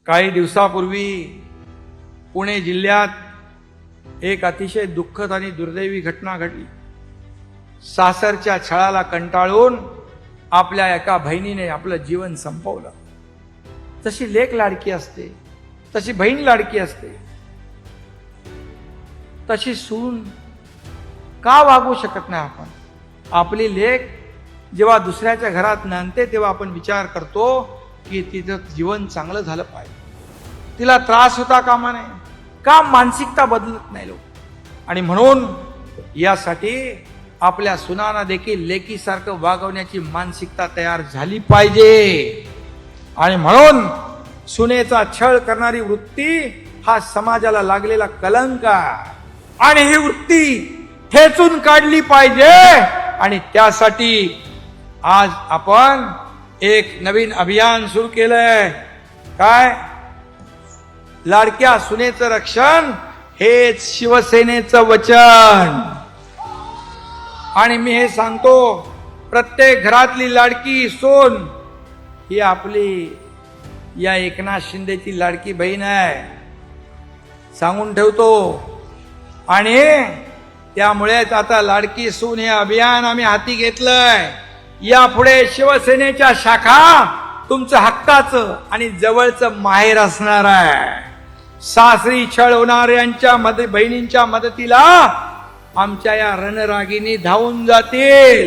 काही दिवसापूर्वी पुणे जिल्ह्यात एक अतिशय दुःखद आणि दुर्दैवी घटना घडली। सासरच्या छळाला कंटाळून आपल्या एका बहिणीने आपलं जीवन संपवलं। तशी लेक लाडकी असते, तशी बहीण लाडकी असते, तशी सून का वागू शकत नाही आपण? आपली लेक जेव्हा दुसऱ्याच्या घरात नांदते तेव्हा आपण विचार करतो की तिचं जीवन चांगलं झालं पाहिजे, तिला त्रास होता कामा नये। का मानसिकता बदलत नाही लोक? आणि म्हणून यासाठी आपल्या सुनांना देखील लेकीसारखं वागवण्याची मानसिकता तयार झाली पाहिजे। आणि म्हणून सुनेचा छळ करणारी वृत्ती हा समाजाला लागलेला कलंक आहे आणि ही वृत्ती ठेचून काढली पाहिजे। आणि त्यासाठी आज आपण एक नवीन अभियान सुरू केलंय। काय? लाडक्या सुनेचं रक्षण हेच शिवसेनेचं वचन। आणि मी हे सांगतो, प्रत्येक घरातली लाडकी सून ही आपली या एकनाथ शिंदेची लाडकी बहीण आहे, सांगून ठेवतो। आणि त्यामुळेच आता लाडकी सून हे अभियान आम्ही हाती घेतलंय। यापुढे शिवसेनेच्या शाखा तुमचं हक्काचं आणि जवळचं माहेर असणार आहे। सासरी छळ होणाऱ्यांच्या बहिणींच्या मदतीला आमच्या या रणरागिणी धावून जातील।